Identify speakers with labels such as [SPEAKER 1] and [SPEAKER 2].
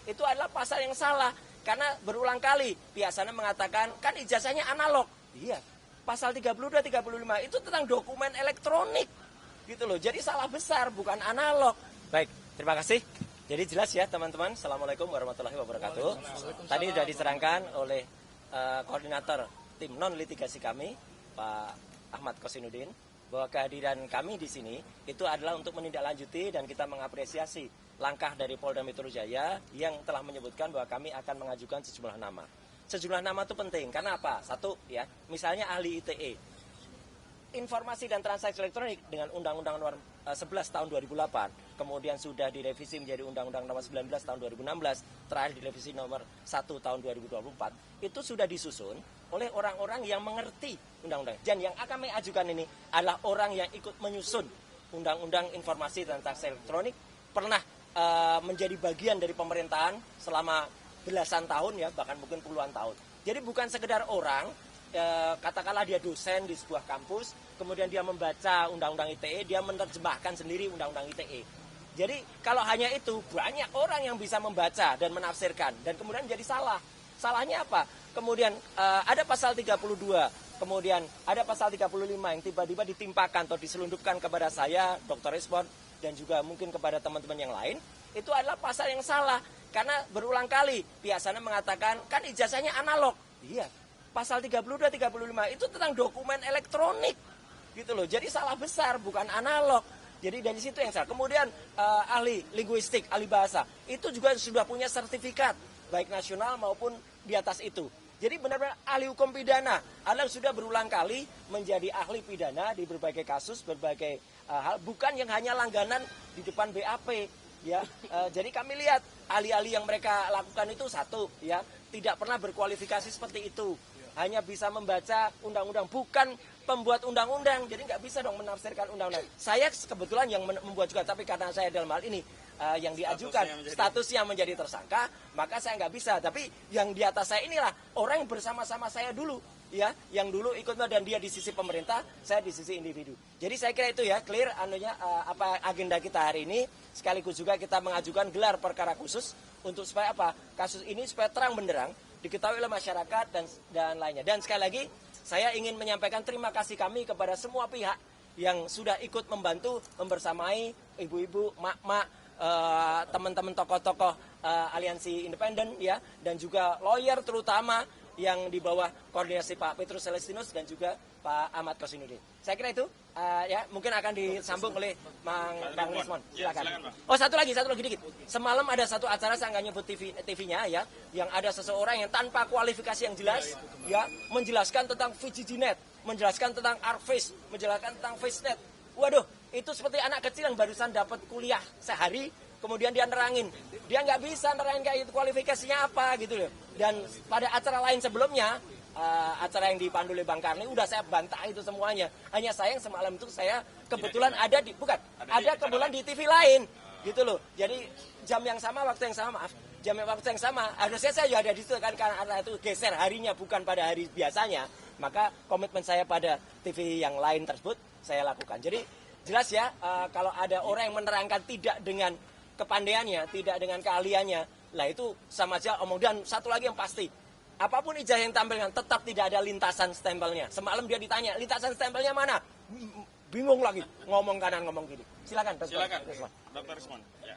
[SPEAKER 1] itu adalah pasal yang salah. Karena berulang kali pihak sana mengatakan kan ijazahnya analog. Iya, pasal 32, 35 itu tentang dokumen elektronik. Gitu loh, jadi salah besar, bukan analog. Baik, terima kasih. Jadi jelas ya teman-teman. Assalamualaikum warahmatullahi wabarakatuh. Tadi sudah diterangkan oleh koordinator tim non-litigasi kami, Pak Ahmad Kosinudin, bahwa kehadiran kami di sini itu adalah untuk menindaklanjuti dan kita mengapresiasi langkah dari Polda Metro Jaya yang telah menyebutkan bahwa kami akan mengajukan sejumlah nama. Sejumlah nama itu penting, karena apa? Satu, ya, misalnya ahli ITE. Informasi dan transaksi elektronik dengan Undang-Undang Nomor 11 tahun 2008, kemudian sudah direvisi menjadi Undang-Undang Nomor 19 tahun 2016, terakhir direvisi Nomor 1 tahun 2024, itu sudah disusun oleh orang-orang yang mengerti undang-undang. Dan yang akan kami ajukan ini adalah orang yang ikut menyusun Undang-Undang Informasi dan Transaksi Elektronik, pernah menjadi bagian dari pemerintahan selama belasan tahun ya, bahkan mungkin puluhan tahun. Jadi bukan sekedar orang, katakanlah dia dosen di sebuah kampus, kemudian dia membaca Undang-Undang ITE, dia menerjemahkan sendiri Undang-Undang ITE. Jadi kalau hanya itu, banyak orang yang bisa membaca dan menafsirkan, dan kemudian jadi salah. Salahnya apa? Kemudian ada pasal 32, kemudian ada pasal 35 yang tiba-tiba ditimpakan atau diselundupkan kepada saya, Dr. Respon, dan juga mungkin kepada teman-teman yang lain, itu adalah pasal yang salah. Karena berulang kali pihak sana mengatakan kan ijazahnya analog. Iya, pasal 32, 35 itu tentang dokumen elektronik. Gitu loh, jadi salah besar, bukan analog. Jadi dari situ yang salah. Kemudian ahli linguistik, ahli bahasa, itu juga sudah punya sertifikat, baik nasional maupun di atas itu. Jadi benar-benar ahli hukum pidana. Anda sudah berulang kali menjadi ahli pidana di berbagai kasus, berbagai hal, bukan yang hanya langganan di depan BAP. Ya, jadi kami lihat ahli-ahli yang mereka lakukan itu satu, ya, tidak pernah berkualifikasi seperti itu. Hanya bisa membaca undang-undang, bukan pembuat undang-undang. Jadi nggak bisa dong menafsirkan undang-undang. Saya kebetulan yang membuat juga, tapi karena saya dalam hal ini yang diajukan statusnya menjadi tersangka, maka saya nggak bisa. Tapi yang di atas saya inilah orang yang bersama-sama saya dulu, ya, yang dulu ikut dan dia di sisi pemerintah, saya di sisi individu. Jadi saya kira itu ya clear anunya apa agenda kita hari ini. Sekaligus juga kita mengajukan gelar perkara khusus untuk supaya apa? Kasus ini supaya terang benderang diketahui oleh masyarakat dan lainnya. Dan sekali lagi saya ingin menyampaikan terima kasih kami kepada semua pihak yang sudah ikut membantu membersamai ibu-ibu, mak-mak, teman-teman tokoh-tokoh aliansi independen ya, dan juga lawyer terutama yang di bawah koordinasi Pak Petrus Celestinus dan juga Pak Ahmad Kosinudin. Saya kira itu ya, mungkin akan disambung oleh Bang Lismon. Silakan. Oh, satu lagi dikit. Semalam ada satu acara, saya nggak nyebut TV-nya ya, yang ada seseorang yang tanpa kualifikasi yang jelas ya, menjelaskan tentang VGGNet, menjelaskan tentang ArcFace, menjelaskan tentang FaceNet. Waduh, itu seperti anak kecil yang barusan dapat kuliah sehari, kemudian dia nerangin. Dia nggak bisa nerangin kayak itu kualifikasinya apa gitu loh. Dan pada acara lain sebelumnya, acara yang dipandu oleh Bang Karni, udah saya bantah itu semuanya. Hanya sayang semalam itu saya kebetulan ada di TV lain gitu loh. Jadi jam yang sama, waktu yang sama, waktu yang sama. Harusnya saya juga ada di situ kan, karena itu geser harinya bukan pada hari biasanya. Maka komitmen saya pada TV yang lain tersebut saya lakukan. Jadi jelas ya, kalau ada orang yang menerangkan tidak dengan kepandaiannya, tidak dengan keahliannya, lah itu sama aja omong. Dan satu lagi yang pasti, apapun ijazah yang tampilkan tetap tidak ada lintasan stempelnya. Semalam dia ditanya, lintasan stempelnya mana? Bingung lagi, ngomong kanan ngomong kiri. Silakan Dr.
[SPEAKER 2] Dr. Respon. Ya.